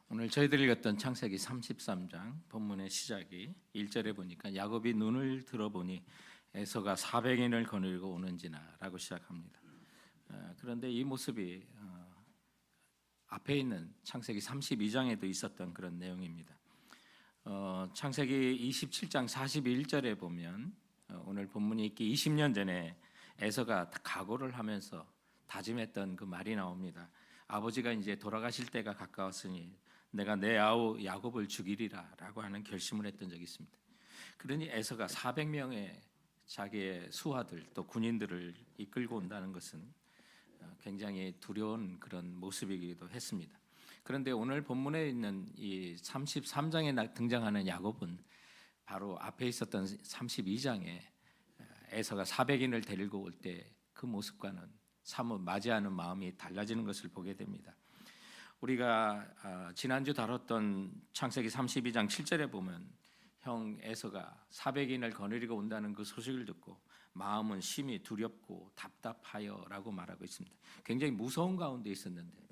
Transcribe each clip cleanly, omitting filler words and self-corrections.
오늘 저희들이 읽었던 창세기 33장 본문의 시작이 1절에 보니까 야곱이 눈을 들어보니 에서가 400인을 거느리고 오는지나라고 시작합니다. 그런데 이 모습이 앞에 있는 창세기 32장에도 있었던 그런 내용입니다. 창세기 27장 41절에 보면 오늘 본문이 있기 20년 전에 에서가 각오를 하면서 다짐했던 그 말이 나옵니다. 아버지가 이제 돌아가실 때가 가까웠으니 내가 내 아우 야곱을 죽이리라라고 하는 결심을 했던 적이 있습니다. 그러니 에서가 400명의 자기의 수하들 또 군인들을 이끌고 온다는 것은 굉장히 두려운 그런 모습이기도 했습니다. 그런데 오늘 본문에 있는 이 33장에 등장하는 야곱은 바로 앞에 있었던 32장에 에서가 400인을 데리고 올 때 그 모습과는 사뭇 맞이하는 마음이 달라지는 것을 보게 됩니다. 우리가 지난주 다뤘던 창세기 32장 7절에 보면 형 에서가 400인을 거느리고 온다는 그 소식을 듣고 마음은 심히 두렵고 답답하여라고 말하고 있습니다. 굉장히 무서운 가운데 있었는데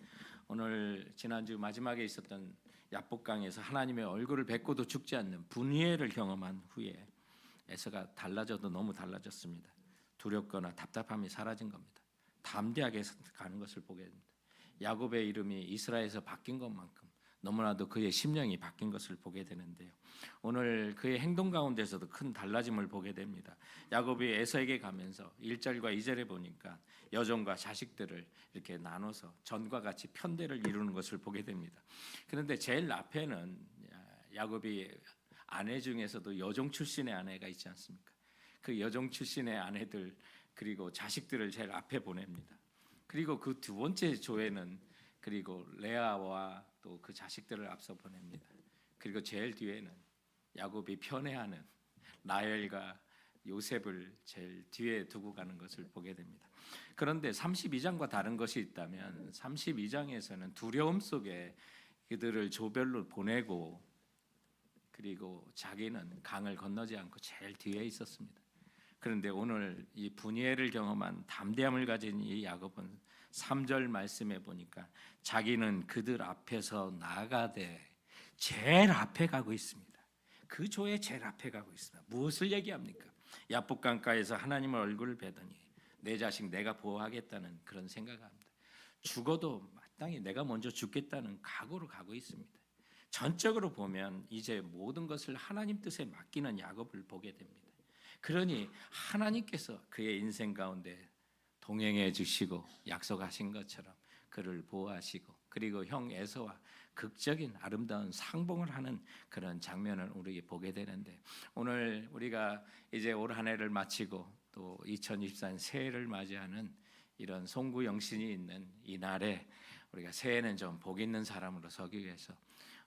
오늘 지난주 마지막에 있었던 야복강에서 하나님의 얼굴을 뵙고도 죽지 않는 분이엘을 경험한 후에 에서가 달라져도 너무 달라졌습니다. 두렵거나 답답함이 사라진 겁니다. 담대하게 가는 것을 보게 됩니다. 야곱의 이름이 이스라엘에서 바뀐 것만큼 너무나도 그의 심령이 바뀐 것을 보게 되는데요. 오늘 그의 행동 가운데서도 큰 달라짐을 보게 됩니다. 야곱이 에서에게 가면서 1절과 2절에 보니까 여종과 자식들을 이렇게 나눠서 전과 같이 편대를 이루는 것을 보게 됩니다. 그런데 제일 앞에는 야곱이 아내 중에서도 여종 출신의 아내가 있지 않습니까? 그 여종 출신의 아내들 그리고 자식들을 제일 앞에 보냅니다. 그리고 그 두 번째 조에는 그리고 레아와 또 그 자식들을 앞서 보냅니다. 그리고 제일 뒤에는 야곱이 편애하는 라헬과 요셉을 제일 뒤에 두고 가는 것을 보게 됩니다. 그런데 32장과 다른 것이 있다면 32장에서는 두려움 속에 그들을 조별로 보내고 그리고 자기는 강을 건너지 않고 제일 뒤에 있었습니다. 그런데 오늘 이 분이엘을 경험한 담대함을 가진 이 야곱은 3절 말씀에 보니까 자기는 그들 앞에서 나가되 제일 앞에 가고 있습니다. 그 조의 제일 앞에 가고 있습니다. 무엇을 얘기합니까? 야복강가에서 하나님의 얼굴을 뵈더니 내 자식 내가 보호하겠다는 그런 생각을 합니다. 죽어도 마땅히 내가 먼저 죽겠다는 각오로 가고 있습니다. 전적으로 보면 이제 모든 것을 하나님 뜻에 맡기는 야곱을 보게 됩니다. 그러니 하나님께서 그의 인생 가운데 동행해 주시고 약속하신 것처럼 그를 보호하시고 그리고 형 에서와 극적인 아름다운 상봉을 하는 그런 장면을 우리 보게 되는데 오늘 우리가 이제 올 한 해를 마치고 또 2024년 새해를 맞이하는 이런 송구 영신이 있는 이 날에 우리가 새해는 좀 복 있는 사람으로 서기 위해서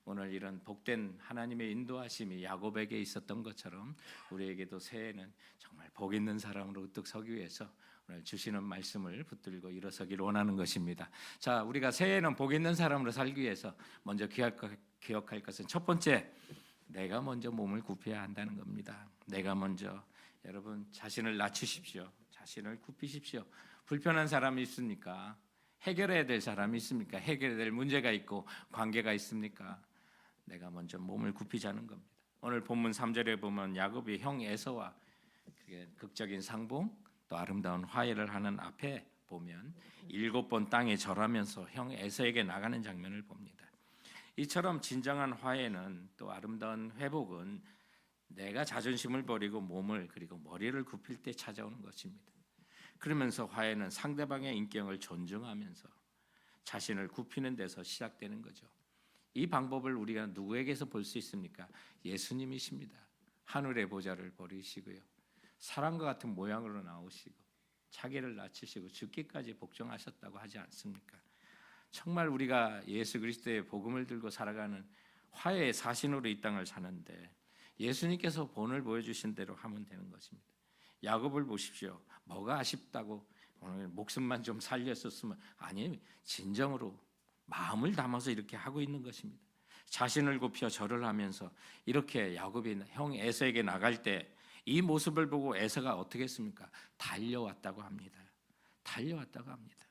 오늘 이런 복된 하나님의 인도하심이 야곱에게 있었던 것처럼 우리에게도 새해는 정말 복 있는 사람으로 우뚝 서기 위해서 오늘 주시는 말씀을 붙들고 일어서기를 원하는 것입니다. 자, 우리가 새해는 복 있는 사람으로 살기 위해서 먼저 기억할 것은 첫 번째, 내가 먼저 몸을 굽혀야 한다는 겁니다. 내가 먼저 여러분 자신을 낮추십시오. 자신을 굽히십시오. 불편한 사람이 있습니까? 해결해야 될 사람이 있습니까? 해결해야 될 문제가 있고 관계가 있습니까? 내가 먼저 몸을 굽히자는 겁니다. 오늘 본문 3절에 보면 야곱이 형 에서와 극적인 상봉 또 아름다운 화해를 하는 앞에 보면 7번 땅에 절하면서 형 에서에게 나가는 장면을 봅니다. 이처럼 진정한 화해는 또 아름다운 회복은 내가 자존심을 버리고 몸을 그리고 머리를 굽힐 때 찾아오는 것입니다. 그러면서 화해는 상대방의 인격을 존중하면서 자신을 굽히는 데서 시작되는 거죠. 이 방법을 우리가 누구에게서 볼 수 있습니까? 예수님이십니다. 하늘의 보좌를 버리시고요. 사람과 같은 모양으로 나오시고 자기를 낮추시고 죽기까지 복종하셨다고 하지 않습니까? 정말 우리가 예수 그리스도의 복음을 들고 살아가는 화해의 사신으로 이 땅을 사는데 예수님께서 본을 보여주신 대로 하면 되는 것입니다. 야곱을 보십시오. 뭐가 아쉽다고 오늘 목숨만 좀 살렸었으면 아니 진정으로 마음을 담아서 이렇게 하고 있는 것입니다. 자신을 굽혀 절을 하면서 이렇게 야곱이 형 에서에게 나갈 때 이 모습을 보고 에서가 어떻게 했습니까? 달려왔다고 합니다. 달려왔다고 합니다.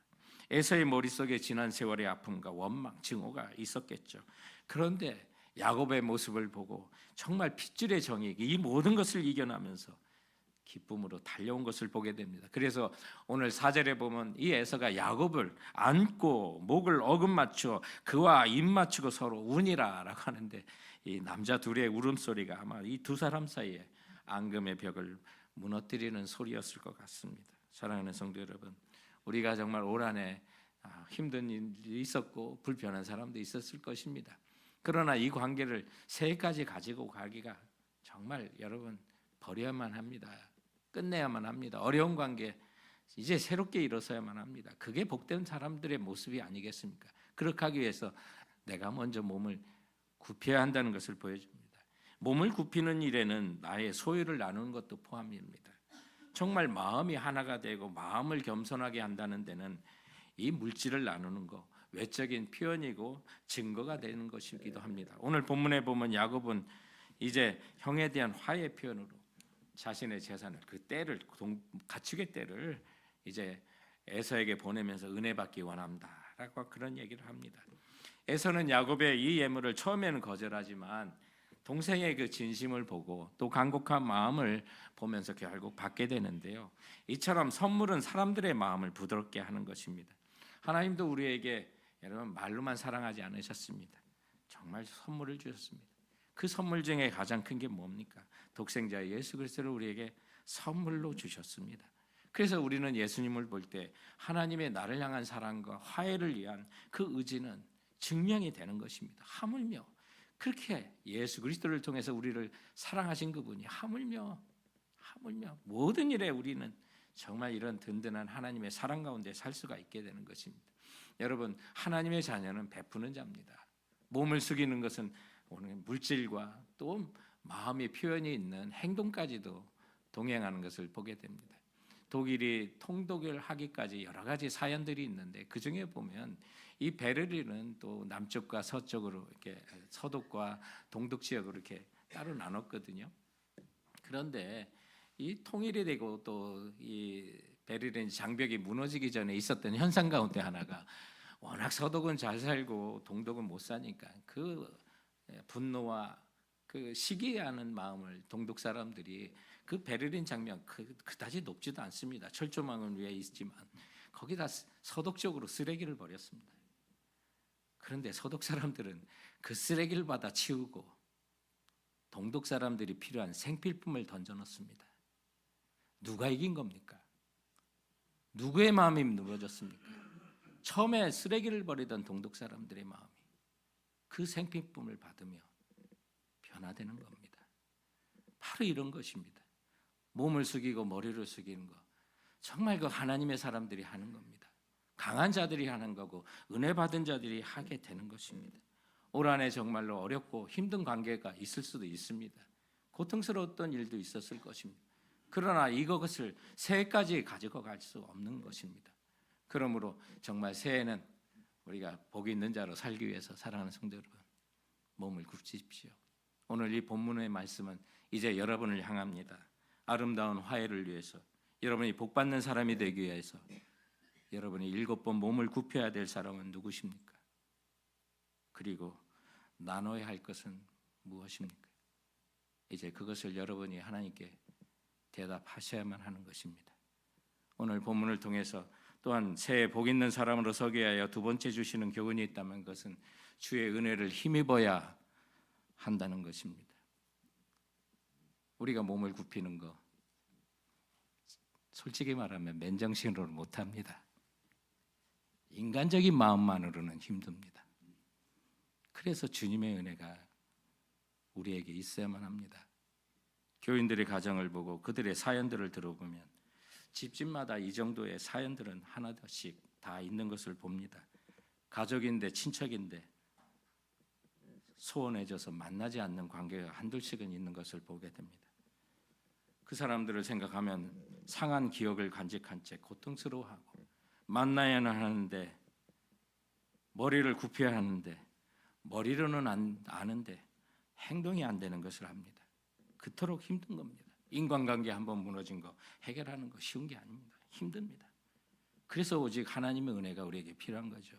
에서의 머릿속에 지난 세월의 아픔과 원망, 증오가 있었겠죠. 그런데 야곱의 모습을 보고 정말 핏줄의 정의, 이 모든 것을 이겨나면서 기쁨으로 달려온 것을 보게 됩니다. 그래서 오늘 4절에 보면 이 에서가 야곱을 안고 목을 어긋맞추어 그와 입 맞추고 서로 우니라라고 하는데, 이 남자 둘의 울음소리가 아마 이 두 사람 사이에 앙금의 벽을 무너뜨리는 소리였을 것 같습니다. 사랑하는 성도 여러분, 우리가 정말 올 한해 힘든 일이 있었고 불편한 사람도 있었을 것입니다. 그러나 이 관계를 새해까지 가지고 가기가 정말 여러분 버려야만 합니다. 끝내야만 합니다. 어려운 관계 이제 새롭게 일어서야만 합니다. 그게 복된 사람들의 모습이 아니겠습니까? 그렇게 하기 위해서 내가 먼저 몸을 굽혀야 한다는 것을 보여줍니다. 몸을 굽히는 일에는 나의 소유를 나누는 것도 포함입니다. 정말 마음이 하나가 되고 마음을 겸손하게 한다는 데는 이 물질을 나누는 거 외적인 표현이고 증거가 되는 것이기도 합니다. 오늘 본문에 보면 야곱은 이제 형에 대한 화해 표현으로 자신의 재산을, 그 때를, 가축의 때를 이제 에서에게 보내면서 은혜 받기 원한다라고 그런 얘기를 합니다. 에서는 야곱의 이 예물을 처음에는 거절하지만 동생의 그 진심을 보고 또 간곡한 마음을 보면서 결국 받게 되는데요. 이처럼 선물은 사람들의 마음을 부드럽게 하는 것입니다. 하나님도 우리에게 여러분 말로만 사랑하지 않으셨습니다. 정말 선물을 주셨습니다. 그 선물 중에 가장 큰 게 뭡니까? 독생자 예수 그리스도를 우리에게 선물로 주셨습니다. 그래서 우리는 예수님을 볼 때 하나님의 나를 향한 사랑과 화해를 위한 그 의지는 증명이 되는 것입니다. 하물며 그렇게 예수 그리스도를 통해서 우리를 사랑하신 그분이 하물며 모든 일에 우리는 정말 이런 든든한 하나님의 사랑 가운데 살 수가 있게 되는 것입니다. 여러분, 하나님의 자녀는 베푸는 자입니다. 몸을 숙이는 것은 오늘 물질과 또 마음의 표현이 있는 행동까지도 동행하는 것을 보게 됩니다. 독일이 통독을 하기까지 여러 가지 사연들이 있는데 그 중에 보면 이 베를린은 또 남쪽과 서쪽으로 이렇게 서독과 동독 지역으로 이렇게 따로 나눴거든요. 그런데 이 통일이 되고 또 이 베를린 장벽이 무너지기 전에 있었던 현상 가운데 하나가 워낙 서독은 잘 살고 동독은 못 사니까 그 분노와 그 시기하는 마음을 동독 사람들이 그 베를린 장벽 그다지 높지도 않습니다. 철조망은 위에 있지만 거기다 서독 쪽으로 쓰레기를 버렸습니다. 그런데 서독 사람들은 그 쓰레기를 받아 치우고 동독 사람들이 필요한 생필품을 던져놓습니다. 누가 이긴 겁니까? 누구의 마음이 무너졌습니까? 처음에 쓰레기를 버리던 동독 사람들의 마음이 그 생필품을 받으며 변화되는 겁니다. 바로 이런 것입니다. 몸을 숙이고 머리를 숙이는 것, 정말 그 하나님의 사람들이 하는 겁니다. 강한 자들이 하는 거고 은혜 받은 자들이 하게 되는 것입니다. 올 한해 정말로 어렵고 힘든 관계가 있을 수도 있습니다. 고통스러웠던 일도 있었을 것입니다. 그러나 이것을 새해까지 가지고 갈 수 없는 것입니다. 그러므로 정말 새해는 우리가 복 있는 자로 살기 위해서 사랑하는 성도 여러분, 몸을 굽히십시오. 오늘 이 본문의 말씀은 이제 여러분을 향합니다. 아름다운 화해를 위해서, 여러분이 복받는 사람이 되기 위해서 여러분이 7번 몸을 굽혀야 될 사람은 누구십니까? 그리고 나눠야 할 것은 무엇입니까? 이제 그것을 여러분이 하나님께 대답하셔야만 하는 것입니다. 오늘 본문을 통해서 또한 새해 복 있는 사람으로 서게 하여 두 번째 주시는 교훈이 있다면 그것은 주의 은혜를 힘입어야 한다는 것입니다. 우리가 몸을 굽히는 거 솔직히 말하면 맨정신으로는 못합니다. 인간적인 마음만으로는 힘듭니다. 그래서 주님의 은혜가 우리에게 있어야만 합니다. 교인들의 가정을 보고 그들의 사연들을 들어보면 집집마다 이 정도의 사연들은 하나씩 다 있는 것을 봅니다. 가족인데 친척인데 소원해져서 만나지 않는 관계가 한둘씩은 있는 것을 보게 됩니다. 그 사람들을 생각하면 상한 기억을 간직한 채 고통스러워하고 만나야는 하는데 머리를 굽혀야 하는데 머리로는 아는데 행동이 안 되는 것을 합니다. 그토록 힘든 겁니다. 인간관계 한번 무너진 거 해결하는 거 쉬운 게 아닙니다. 힘듭니다. 그래서 오직 하나님의 은혜가 우리에게 필요한 거죠.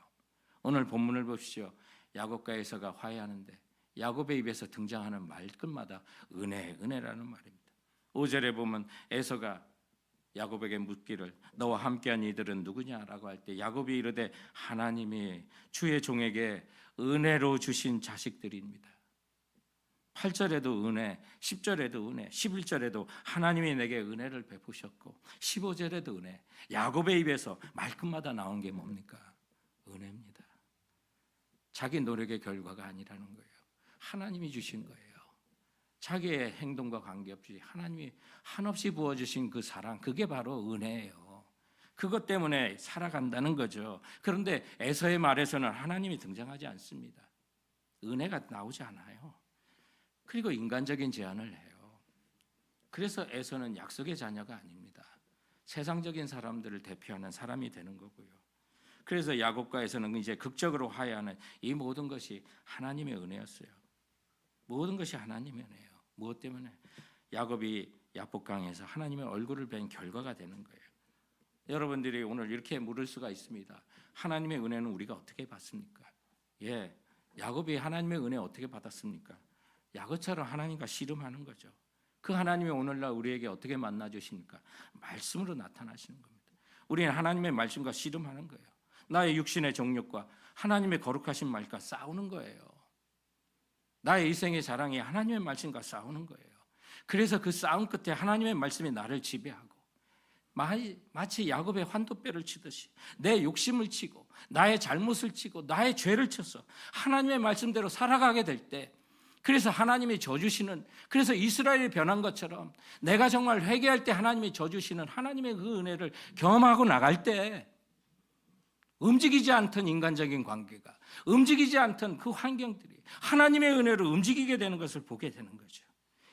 오늘 본문을 보십시오. 야곱과 에서가 화해하는데 야곱의 입에서 등장하는 말끝마다 은혜, 은혜라는 말입니다. 5절에 보면 에서가 야곱에게 묻기를 너와 함께한 이들은 누구냐라고 할 때 야곱이 이르되 하나님이 주의 종에게 은혜로 주신 자식들입니다. 8절에도 은혜, 10절에도 은혜, 11절에도 하나님이 내게 은혜를 베푸셨고 15절에도 은혜. 야곱의 입에서 말끝마다 나온 게 뭡니까? 은혜입니다. 자기 노력의 결과가 아니라는 거예요. 하나님이 주신 거예요. 자기의 행동과 관계없이 하나님이 한없이 부어주신 그 사랑, 그게 바로 은혜예요. 그것 때문에 살아간다는 거죠. 그런데 에서의 말에서는 하나님이 등장하지 않습니다. 은혜가 나오지 않아요. 그리고 인간적인 제안을 해요. 그래서 에서는 약속의 자녀가 아닙니다. 세상적인 사람들을 대표하는 사람이 되는 거고요. 그래서 야곱과 에서는 이제 극적으로 화해하는 이 모든 것이 하나님의 은혜였어요. 모든 것이 하나님의 은혜예요. 무엇 때문에? 야곱이 야복강에서 하나님의 얼굴을 뵌 결과가 되는 거예요. 여러분들이 오늘 이렇게 물을 수가 있습니다. 하나님의 은혜는 우리가 어떻게 받습니까? 예, 야곱이 하나님의 은혜 어떻게 받았습니까? 야곱처럼 하나님과 씨름하는 거죠. 그 하나님이 오늘날 우리에게 어떻게 만나 주십니까? 말씀으로 나타나시는 겁니다. 우리는 하나님의 말씀과 씨름하는 거예요. 나의 육신의 정욕과 하나님의 거룩하신 말과 싸우는 거예요. 나의 일생의 자랑이 하나님의 말씀과 싸우는 거예요. 그래서 그 싸움 끝에 하나님의 말씀이 나를 지배하고 마치 야곱의 환도뼈를 치듯이 내 욕심을 치고 나의 잘못을 치고 나의 죄를 쳐서 하나님의 말씀대로 살아가게 될 때, 그래서 하나님이 져주시는, 그래서 이스라엘이 변한 것처럼 내가 정말 회개할 때 하나님이 져주시는 하나님의 그 은혜를 경험하고 나갈 때 움직이지 않던 인간적인 관계가, 움직이지 않던 그 환경들이 하나님의 은혜로 움직이게 되는 것을 보게 되는 거죠.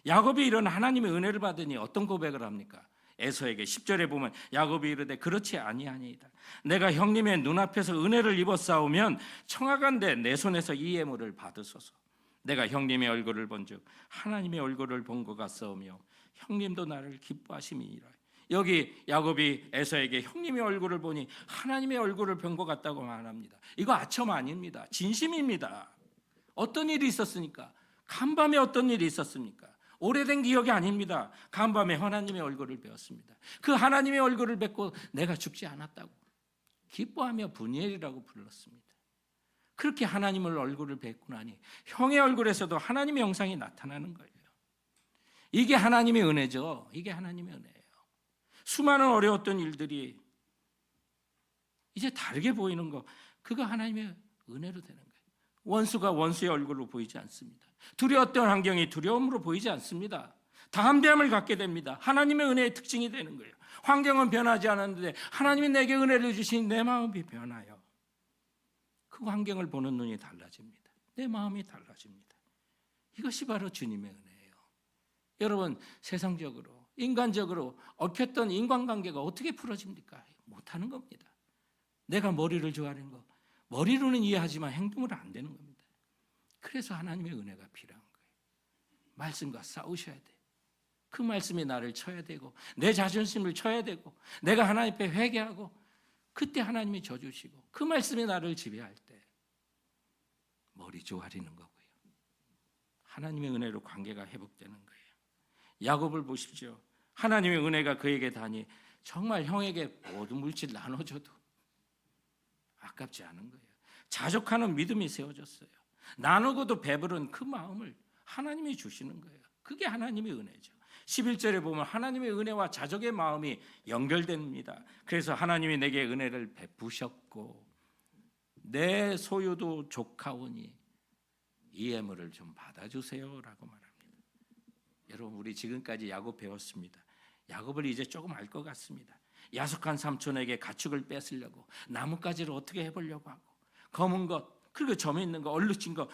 야곱이 이런 하나님의 은혜를 받으니 어떤 고백을 합니까? 에서에게 10절에 보면 야곱이 이르되 그렇지 아니하니이다. 내가 형님의 눈앞에서 은혜를 입었사오면 청하건대 내 손에서 이 예물을 받으소서. 내가 형님의 얼굴을 본즉 하나님의 얼굴을 본 것 같사오며 형님도 나를 기뻐하심이니라. 여기 야곱이 에서에게 형님의 얼굴을 보니 하나님의 얼굴을 본 것 같다고 말합니다. 이거 아첨 아닙니다. 진심입니다. 어떤 일이 있었습니까? 간밤에 어떤 일이 있었습니까? 오래된 기억이 아닙니다. 간밤에 하나님의 얼굴을 배웠습니다. 그 하나님의 얼굴을 뵙고 내가 죽지 않았다고 기뻐하며 분이엘이라고 불렀습니다. 그렇게 하나님의 얼굴을 뵙고 나니 형의 얼굴에서도 하나님의 형상이 나타나는 거예요. 이게 하나님의 은혜죠. 이게 하나님의 은혜예요. 수많은 어려웠던 일들이 이제 다르게 보이는 거, 그거 하나님의 은혜로 되는 거예요. 원수가 원수의 얼굴로 보이지 않습니다. 두려웠던 환경이 두려움으로 보이지 않습니다. 담대함을 갖게 됩니다. 하나님의 은혜의 특징이 되는 거예요. 환경은 변하지 않았는데 하나님이 내게 은혜를 주시니 내 마음이 변하여 그 환경을 보는 눈이 달라집니다. 내 마음이 달라집니다. 이것이 바로 주님의 은혜예요. 여러분, 세상적으로 인간적으로 얽혔던 인간관계가 어떻게 풀어집니까? 못하는 겁니다. 내가 머리를 좋아하는 거, 머리로는 이해하지만 행동으로 안 되는 겁니다. 그래서 하나님의 은혜가 필요한 거예요. 말씀과 싸우셔야 돼. 그 말씀이 나를 쳐야 되고 내 자존심을 쳐야 되고 내가 하나님 앞에 회개하고 그때 하나님이 져주시고 그 말씀이 나를 지배할 때 머리 조아리는 거고요. 하나님의 은혜로 관계가 회복되는 거예요. 야곱을 보십시오. 하나님의 은혜가 그에게 다니 정말 형에게 모든 물질 나눠줘도 아깝지 않은 거예요. 자족하는 믿음이 세워졌어요. 나누고도 배부른 그 마음을 하나님이 주시는 거예요. 그게 하나님의 은혜죠. 11절에 보면 하나님의 은혜와 자족의 마음이 연결됩니다. 그래서 하나님이 내게 은혜를 베푸셨고 내 소유도 족하오니 이 예물을 좀 받아주세요라고 말합니다. 여러분, 우리 지금까지 야곱 배웠습니다. 야곱을 이제 조금 알 것 같습니다. 야속한 삼촌에게 가축을 뺏으려고 나뭇가지를 어떻게 해보려고 하고 검은 것, 그리고 점 있는 거, 얼룩진 거,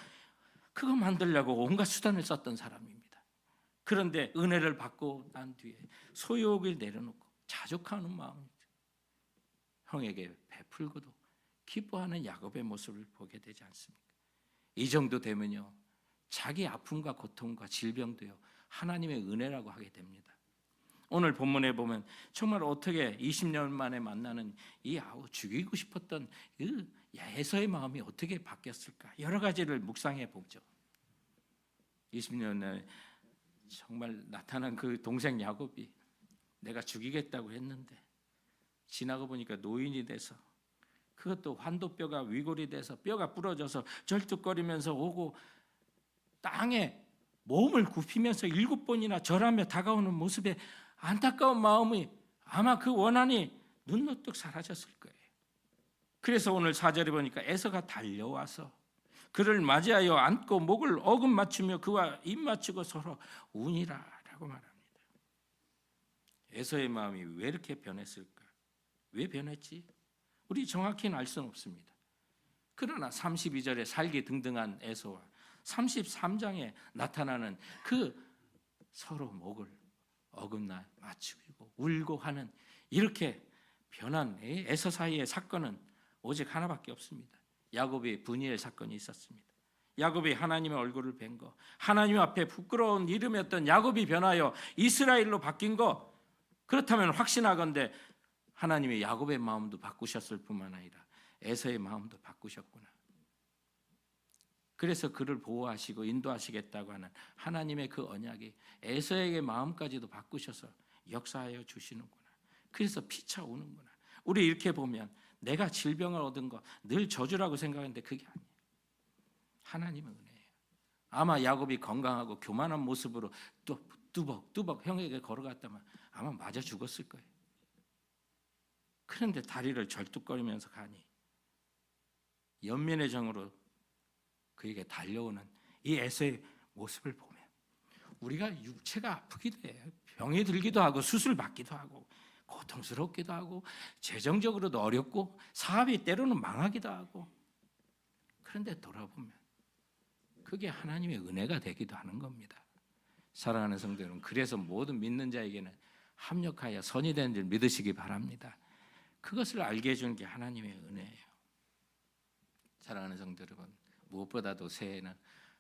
그거 만들려고 온갖 수단을 썼던 사람입니다. 그런데 은혜를 받고 난 뒤에 소유욕을 내려놓고 자족하는 마음이죠. 형에게 베풀고도 기뻐하는 야곱의 모습을 보게 되지 않습니까? 이 정도 되면요, 자기 아픔과 고통과 질병도요 하나님의 은혜라고 하게 됩니다. 오늘 본문에 보면 정말 어떻게 20년 만에 만나는 이 죽이고 싶었던 그 에서의 마음이 어떻게 바뀌었을까? 여러 가지를 묵상해 보죠. 20년에 정말 나타난 그 동생 야곱이 내가 죽이겠다고 했는데 지나고 보니까 노인이 돼서 그것도 환도뼈가 위골이 돼서 뼈가 부러져서 절뚝거리면서 오고 땅에 몸을 굽히면서 7번이나 절하며 다가오는 모습에 안타까운 마음이 아마 그 원한이 눈노뚝 사라졌을 거예요. 그래서 오늘 4절에 보니까 에서가 달려와서 그를 맞이하여 안고 목을 어금 맞추며 그와 입 맞추고 서로 우니라라고 말합니다. 에서의 마음이 왜 이렇게 변했을까? 왜 변했지? 우리 정확히는 알 수는 없습니다. 그러나 32절에 살기 등등한 에서와 33장에 나타나는 그 서로 목을 어긋나 맞추고 울고 하는 이렇게 변한 에서 사이의 사건은 오직 하나밖에 없습니다. 야곱의 분이엘 사건이 있었습니다. 야곱이 하나님의 얼굴을 뵌 거, 하나님 앞에 부끄러운 이름이었던 야곱이 변하여 이스라엘로 바뀐 거, 그렇다면 확신하건대 하나님이 야곱의 마음도 바꾸셨을 뿐만 아니라 에서의 마음도 바꾸셨구나. 그래서 그를 보호하시고 인도하시겠다고 하는 하나님의 그 언약이 에서에게 마음까지도 바꾸셔서 역사하여 주시는구나. 그래서 피차오는구나. 우리 이렇게 보면 내가 질병을 얻은 거 늘 저주라고 생각하는데 그게 아니에요. 하나님의 은혜예요. 아마 야곱이 건강하고 교만한 모습으로 뚜벅뚜벅 형에게 걸어갔다면 아마 맞아 죽었을 거예요. 그런데 다리를 절뚝거리면서 가니 연민의 정으로 그에게 달려오는 이 에서의 모습을 보면 우리가 육체가 아프기도 해요. 병이 들기도 하고 수술 받기도 하고 고통스럽기도 하고 재정적으로도 어렵고 사업이 때로는 망하기도 하고, 그런데 돌아보면 그게 하나님의 은혜가 되기도 하는 겁니다. 사랑하는 성도 여러분, 그래서 모든 믿는 자에게는 합력하여 선이 되는 줄 믿으시기 바랍니다. 그것을 알게 해주는 게 하나님의 은혜예요. 사랑하는 성도 여러분, 무엇보다도 새해에는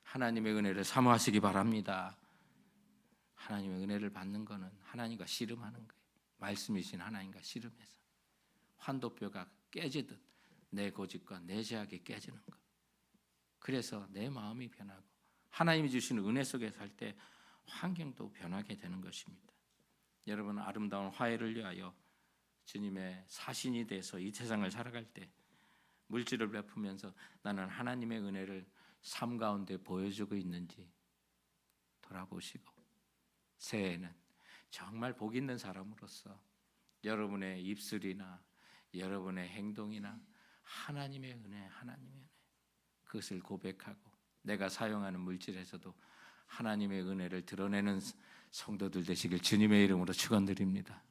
하나님의 은혜를 사모하시기 바랍니다. 하나님의 은혜를 받는 것은 하나님과 씨름하는 거예요. 말씀이신 하나님과 씨름해서 환도뼈가 깨지듯 내 고집과 내 제약이 깨지는 것. 그래서 내 마음이 변하고 하나님이 주시는 은혜 속에 살 때 환경도 변하게 되는 것입니다. 여러분, 아름다운 화해를 위하여 주님의 사신이 돼서 이 세상을 살아갈 때 물질을 베푸면서 나는 하나님의 은혜를 삶 가운데 보여주고 있는지 돌아보시고 새해에는 정말 복 있는 사람으로서 여러분의 입술이나 여러분의 행동이나 하나님의 은혜, 그것을 고백하고 내가 사용하는 물질에서도 하나님의 은혜를 드러내는 성도들 되시길 주님의 이름으로 축원드립니다.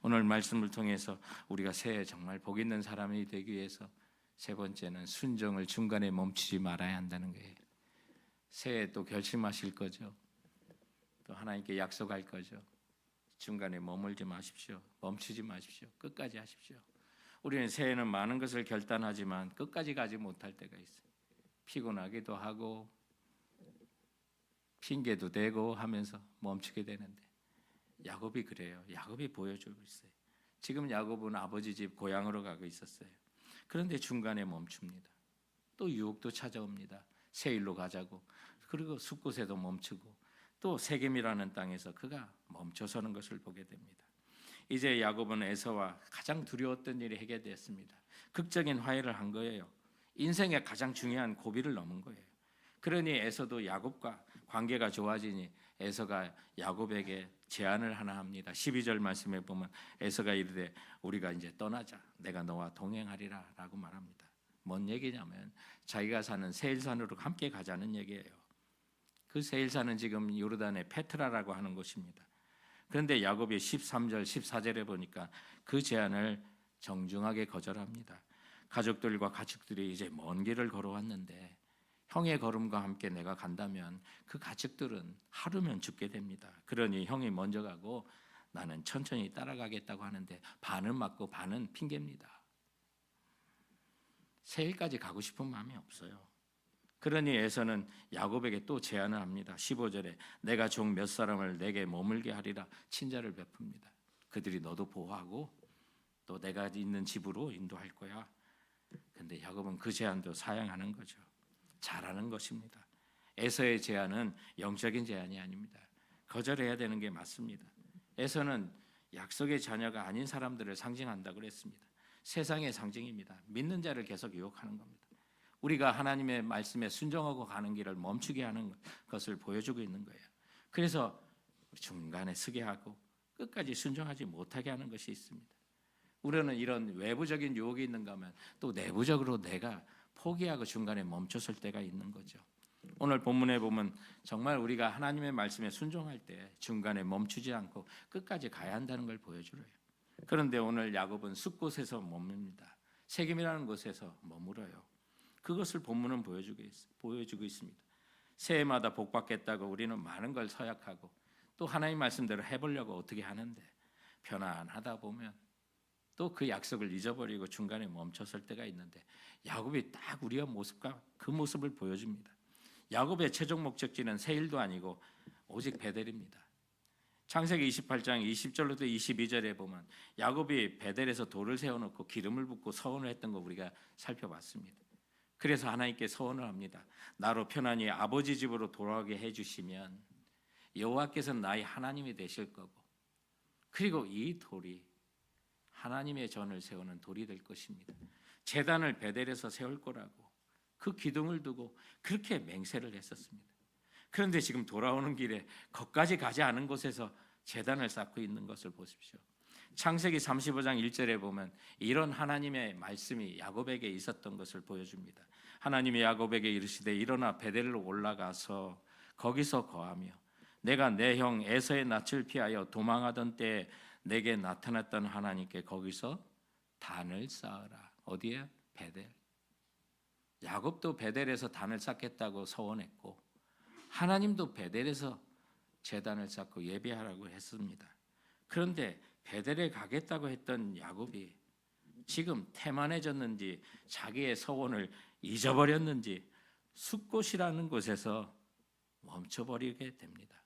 오늘 말씀을 통해서 우리가 새해 정말 복 있는 사람이 되기 위해서 세 번째는 순종을 중간에 멈추지 말아야 한다는 거예요. 새해 또 결심하실 거죠. 또 하나님께 약속할 거죠. 중간에 머물지 마십시오. 멈추지 마십시오. 끝까지 하십시오. 우리는 새해에는 많은 것을 결단하지만 끝까지 가지 못할 때가 있어요. 피곤하기도 하고 핑계도 대고 하면서 멈추게 되는데 야곱이 그래요. 야곱이 보여주고 있어요. 지금 야곱은 아버지 집 고향으로 가고 있었어요. 그런데 중간에 멈춥니다. 또 유혹도 찾아옵니다. 세일로 가자고. 그리고 숲곳에도 멈추고 또 세겜이라는 땅에서 그가 멈춰서는 것을 보게 됩니다. 이제 야곱은 에서와 가장 두려웠던 일이 해결되었습니다. 극적인 화해를 한 거예요. 인생의 가장 중요한 고비를 넘은 거예요. 그러니 에서도 야곱과 관계가 좋아지니 에서가 야곱에게 제안을 하나 합니다. 12절 말씀에 보면 에서가 이르되 우리가 이제 떠나자. 내가 너와 동행하리라 라고 말합니다. 뭔 얘기냐면 자기가 사는 세일산으로 함께 가자는 얘기예요. 그 세일산은 지금 요르단의 페트라라고 하는 곳입니다. 그런데 야곱이 13절 14절에 보니까 그 제안을 정중하게 거절합니다. 가족들과 가축들이 이제 먼 길을 걸어왔는데 형의 걸음과 함께 내가 간다면 그 가축들은 하루면 죽게 됩니다. 그러니 형이 먼저 가고 나는 천천히 따라가겠다고 하는데 반은 맞고 반은 핑계입니다. 세일까지 가고 싶은 마음이 없어요. 그러니 에서는 야곱에게 또 제안을 합니다. 15절에 내가 종 몇 사람을 내게 머물게 하리라 친자를 베풉니다. 그들이 너도 보호하고 또 내가 있는 집으로 인도할 거야. 근데 야곱은 그 제안도 사양하는 거죠. 잘하는 것입니다. 에서의 제안은 영적인 제안이 아닙니다. 거절해야 되는 게 맞습니다. 에서는 약속의 자녀가 아닌 사람들을 상징한다고 그랬습니다. 세상의 상징입니다. 믿는 자를 계속 유혹하는 겁니다. 우리가 하나님의 말씀에 순종하고 가는 길을 멈추게 하는 것을 보여주고 있는 거예요. 그래서 중간에 서게 하고 끝까지 순종하지 못하게 하는 것이 있습니다. 우리는 이런 외부적인 유혹이 있는가 하면 또 내부적으로 내가 포기하고 중간에 멈춰설 때가 있는 거죠. 오늘 본문에 보면 정말 우리가 하나님의 말씀에 순종할 때 중간에 멈추지 않고 끝까지 가야 한다는 걸 보여주려요. 그런데 오늘 야곱은 숲곳에서 머뭅니다. 세겜이라는 곳에서 머물어요. 그것을 본문은 보여주고 있습니다. 새해마다 복받겠다고 우리는 많은 걸 서약하고 또 하나님 말씀대로 해보려고 어떻게 하는데 편안하다 보면 또 그 약속을 잊어버리고 중간에 멈춰설 때가 있는데 야곱이 딱 우리의 모습과 그 모습을 보여줍니다. 야곱의 최종 목적지는 세일도 아니고 오직 베델입니다. 창세기 28장 20절부터 22절에 보면 야곱이 베델에서 돌을 세워놓고 기름을 붓고 서원을 했던 거 우리가 살펴봤습니다. 그래서 하나님께 서원을 합니다. 나로 편안히 아버지 집으로 돌아가게 해주시면 여호와께서는 나의 하나님이 되실 거고 그리고 이 돌이 하나님의 전을 세우는 돌이 될 것입니다. 제단을 베델에서 세울 거라고 그 기둥을 두고 그렇게 맹세를 했었습니다. 그런데 지금 돌아오는 길에 거기까지 가지 않은 곳에서 제단을 쌓고 있는 것을 보십시오. 창세기 35장 1절에 보면 이런 하나님의 말씀이 야곱에게 있었던 것을 보여줍니다. 하나님이 야곱에게 이르시되 일어나 베델로 올라가서 거기서 거하며 내가 내 형 에서의 낯을 피하여 도망하던 때에 내게 나타났던 하나님께 거기서 단을 쌓으라. 어디에? 베델. 야곱도 베델에서 단을 쌓겠다고 서원했고 하나님도 베델에서 제단을 쌓고 예배하라고 했습니다. 그런데 베델에 가겠다고 했던 야곱이 지금 태만해졌는지 자기의 서원을 잊어버렸는지 숲곳이라는 곳에서 멈춰버리게 됩니다.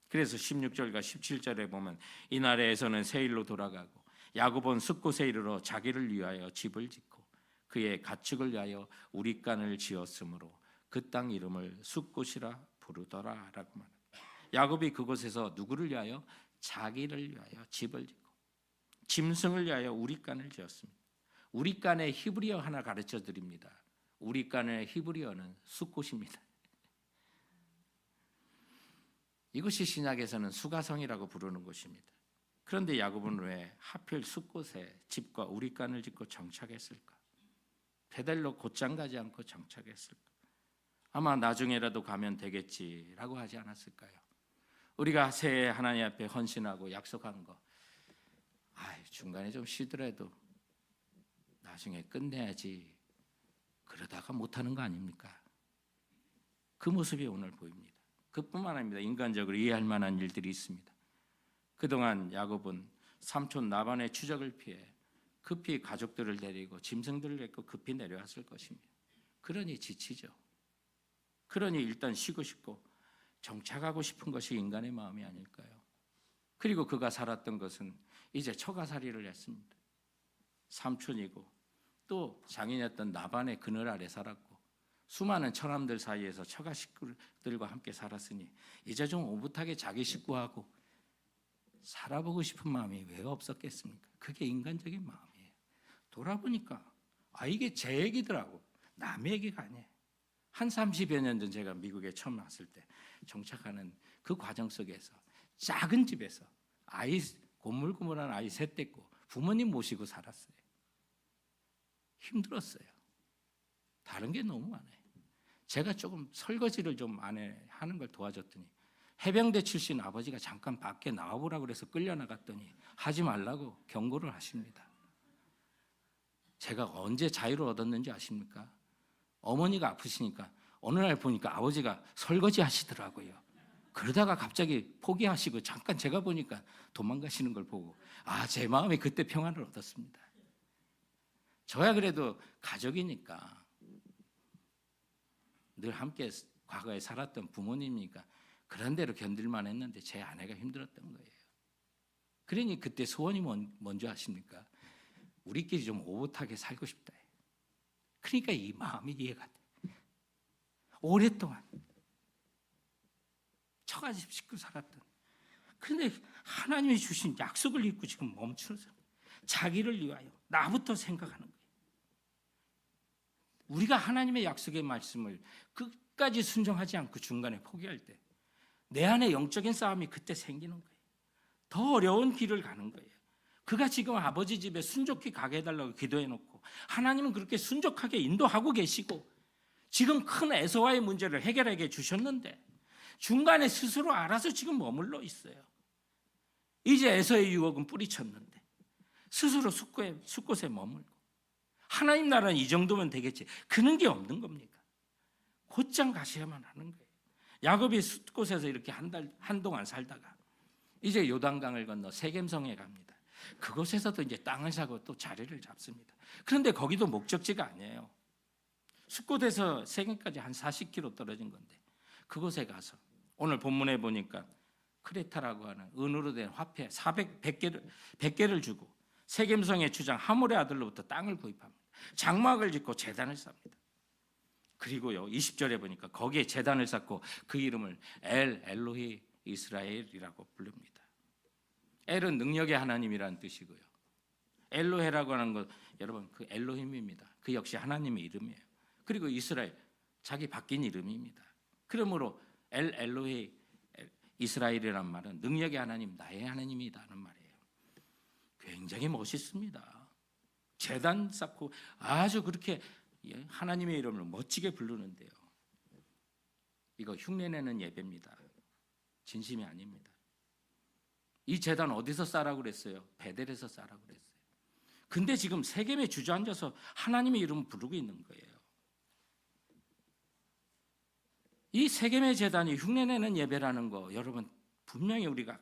그래서 16절과 17절에 보면 이날에서는 세일로 돌아가고 야곱은 숲곳에 이르러 자기를 위하여 집을 짓고 그의 가축을 위하여 우리간을 지었으므로 그 땅 이름을 숲곳이라 부르더라라고 말합니다. 야곱이 그곳에서 누구를 위하여? 자기를 위하여 집을 짓고 짐승을 위하여 우리간을 지었습니다. 우리간의 히브리어 하나 가르쳐 드립니다. 우리간의 히브리어는 숲곳입니다. 이것이 신약에서는 수가성이라고 부르는 곳입니다. 그런데 야곱은 왜 하필 숲곳에 집과 우리간을 짓고 정착했을까? 베델로 곧장 가지 않고 정착했을까? 아마 나중에라도 가면 되겠지라고 하지 않았을까요? 우리가 새해 하나님 앞에 헌신하고 약속한 거 중간에 좀 쉬더라도 나중에 끝내야지 그러다가 못하는 거 아닙니까? 그 모습이 오늘 보입니다. 그뿐만 아닙니다. 인간적으로 이해할 만한 일들이 있습니다. 그동안 야곱은 삼촌 라반의 추적을 피해 급히 가족들을 데리고 짐승들을 데리고 급히 내려왔을 것입니다. 그러니 지치죠. 그러니 일단 쉬고 싶고 정착하고 싶은 것이 인간의 마음이 아닐까요? 그리고 그가 살았던 것은 이제 처가살이를 했습니다. 삼촌이고 또 장인이었던 라반의 그늘 아래 살았고 수많은 처남들 사이에서 처가 식구들과 함께 살았으니 이제 좀 오붓하게 자기 식구하고 살아보고 싶은 마음이 왜 없었겠습니까? 그게 인간적인 마음이에요. 돌아보니까 이게 제 얘기더라고. 남의 얘기가 아니에요. 한 30여 년 전 제가 미국에 처음 왔을 때 정착하는 그 과정 속에서 작은 집에서 고물고물한 아이 셋 데리고 부모님 모시고 살았어요. 힘들었어요. 다른 게 너무 많아요. 제가 조금 설거지를 좀 하는 걸 도와줬더니 해병대 출신 아버지가 잠깐 밖에 나와보라고 그래서 끌려나갔더니 하지 말라고 경고를 하십니다. 제가 언제 자유를 얻었는지 아십니까? 어머니가 아프시니까 어느 날 보니까 아버지가 설거지 하시더라고요. 그러다가 갑자기 포기하시고 잠깐 제가 보니까 도망가시는 걸 보고 제 마음에 그때 평안을 얻었습니다. 저야 그래도 가족이니까 늘 함께 과거에 살았던 부모님이니까 그런 대로 견딜만 했는데 제 아내가 힘들었던 거예요. 그러니 그때 소원이 뭔지 아십니까? 우리끼리 좀 오붓하게 살고 싶다. 그러니까 이 마음이 이해가 돼. 오랫동안 처가집 식구 살았던. 그런데 하나님이 주신 약속을 잊고 지금 멈추는 사람. 자기를 위하여 나부터 생각하는 거예요. 우리가 하나님의 약속의 말씀을 끝까지 순종하지 않고 중간에 포기할 때 내 안에 영적인 싸움이 그때 생기는 거예요. 더 어려운 길을 가는 거예요. 그가 지금 아버지 집에 순종히 가게 해달라고 기도해놓고 하나님은 그렇게 순종하게 인도하고 계시고 지금 큰 에서와의 문제를 해결하게 주셨는데 중간에 스스로 알아서 지금 머물러 있어요. 이제 에서의 유혹은 뿌리쳤는데 스스로 숲곳에 머물고 하나님 나라는 이 정도면 되겠지. 그런 게 없는 겁니까? 곧장 가셔야만 하는 거예요. 야곱이 숲곳에서 이렇게 한동안 살다가 이제 요단강을 건너 세겜성에 갑니다. 그곳에서도 이제 땅을 사고 또 자리를 잡습니다. 그런데 거기도 목적지가 아니에요. 숲곳에서 세겜까지 한 40km 떨어진 건데 그곳에 가서 오늘 본문에 보니까 크레타라고 하는 은으로 된 화폐 100개를 주고 세겜성의 주장 하몰의 아들로부터 땅을 구입합니다. 장막을 짓고 제단을 쌉니다. 그리고요 20절에 보니까 거기에 제단을 쌓고 그 이름을 엘로히 이스라엘이라고 부릅니다. 엘은 능력의 하나님이라는 뜻이고요. 엘로헤라고 하는 것 여러분 그 엘로힘입니다. 그 역시 하나님의 이름이에요. 그리고 이스라엘 자기 바뀐 이름입니다. 그러므로 엘로히 이스라엘이란 말은 능력의 하나님 나의 하나님이다는 말이에요. 굉장히 멋있습니다. 제단 쌓고 아주 그렇게 하나님의 이름을 멋지게 부르는데요. 이거 흉내내는 예배입니다. 진심이 아닙니다. 이 제단 어디서 쌓으라고 그랬어요? 베델에서 쌓으라고 그랬어요. 근데 지금 세겜에 주저앉아서 하나님의 이름을 부르고 있는 거예요. 이 세겜의 제단이 흉내내는 예배라는 거 여러분 분명히 우리가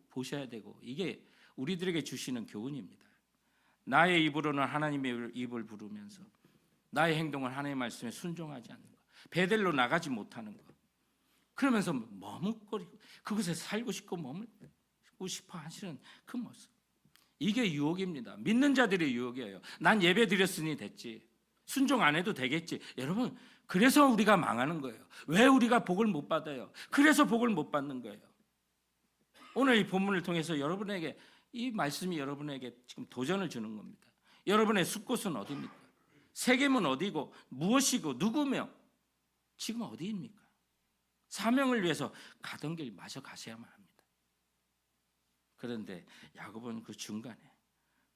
보셔야 되고 이게 우리들에게 주시는 교훈입니다. 나의 입으로는 하나님의 입을 부르면서 나의 행동은 하나님의 말씀에 순종하지 않는 것, 베델로 나가지 못하는 것, 그러면서 머뭇거리고 그곳에 살고 싶고 머물고 싶어 하시는 그 모습, 이게 유혹입니다. 믿는 자들의 유혹이에요. 난 예배 드렸으니 됐지, 순종 안 해도 되겠지. 여러분 그래서 우리가 망하는 거예요. 왜 우리가 복을 못 받아요? 그래서 복을 못 받는 거예요. 오늘 이 본문을 통해서 여러분에게 이 말씀이 여러분에게 지금 도전을 주는 겁니다. 여러분의 숲곳은 어디입니까? 세겜은 어디고 무엇이고 누구며 지금 어디입니까? 사명을 위해서 가던 길 마저 가셔야만 합니다. 그런데 야곱은 그 중간에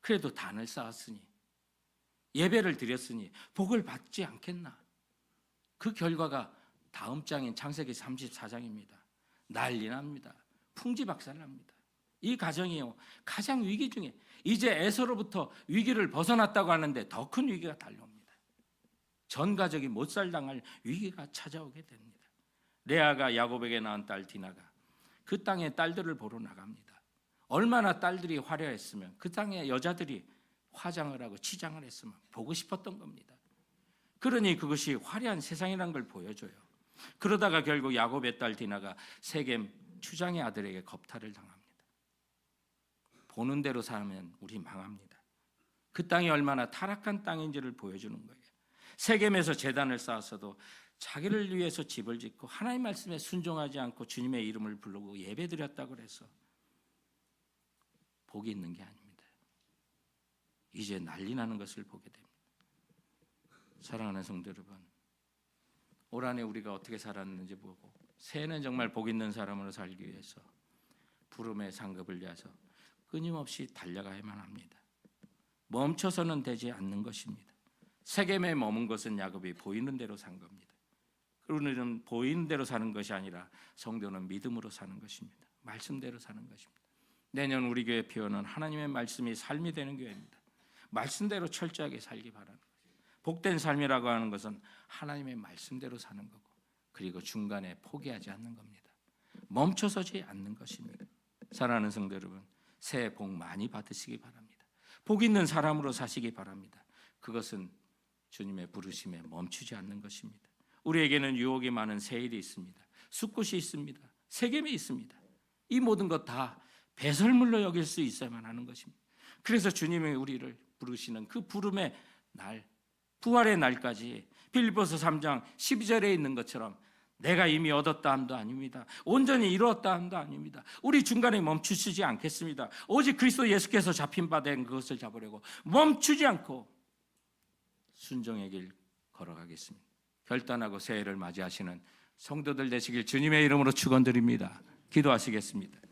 그래도 단을 쌓았으니 예배를 드렸으니 복을 받지 않겠나? 그 결과가 다음 장인 창세기 34장입니다. 난리 납니다. 풍지박살납니다. 이 가정이요 가장 위기 중에 이제 에서로부터 위기를 벗어났다고 하는데 더 큰 위기가 달려옵니다. 전 가족이 못살당할 위기가 찾아오게 됩니다. 레아가 야곱에게 낳은 딸 디나가 그 땅의 딸들을 보러 나갑니다. 얼마나 딸들이 화려했으면 그 땅의 여자들이 화장을 하고 치장을 했으면 보고 싶었던 겁니다. 그러니 그것이 화려한 세상이라는 걸 보여줘요. 그러다가 결국 야곱의 딸 디나가 세겜 추장의 아들에게 겁탈을 당합니다. 보는 대로 살면 우리 망합니다. 그 땅이 얼마나 타락한 땅인지를 보여주는 거예요. 세겜에서 제단을 쌓았어도 자기를 위해서 집을 짓고 하나님 말씀에 순종하지 않고 주님의 이름을 부르고 예배드렸다고 해서 복이 있는 게 아닙니다. 이제 난리 나는 것을 보게 됩니다. 사랑하는 성도 여러분, 올 한해 우리가 어떻게 살았는지 보고 새해는 정말 복 있는 사람으로 살기 위해서 부름의 상급을 위해서 끊임없이 달려가야만 합니다. 멈춰서는 되지 않는 것입니다. 세겜에 머문 것은 야곱이 보이는 대로 산 겁니다. 우리는 보이는 대로 사는 것이 아니라 성도는 믿음으로 사는 것입니다. 말씀대로 사는 것입니다. 내년 우리 교회 표현은 하나님의 말씀이 삶이 되는 교회입니다. 말씀대로 철저하게 살기 바라는 거예요. 복된 삶이라고 하는 것은 하나님의 말씀대로 사는 거고 그리고 중간에 포기하지 않는 겁니다. 멈춰서지 않는 것입니다. 사랑하는 성도 여러분, 새해 복 많이 받으시기 바랍니다. 복 있는 사람으로 사시기 바랍니다. 그것은 주님의 부르심에 멈추지 않는 것입니다. 우리에게는 유혹이 많은 세일이 있습니다. 숫꽃이 있습니다. 세겜이 있습니다. 이 모든 것 다 배설물로 여길 수 있어야만 하는 것입니다. 그래서 주님이 우리를 부르시는 그 부름의 날, 부활의 날까지 빌립보서 3장 12절에 있는 것처럼 내가 이미 얻었다 함도 아닙니다. 온전히 이루었다 함도 아닙니다. 우리 중간에 멈추시지 않겠습니다. 오직 그리스도 예수께서 잡힌 바 된 그것을 잡으려고 멈추지 않고 순종의 길 걸어가겠습니다. 결단하고 새해를 맞이하시는 성도들 되시길 주님의 이름으로 축원드립니다. 기도하시겠습니다.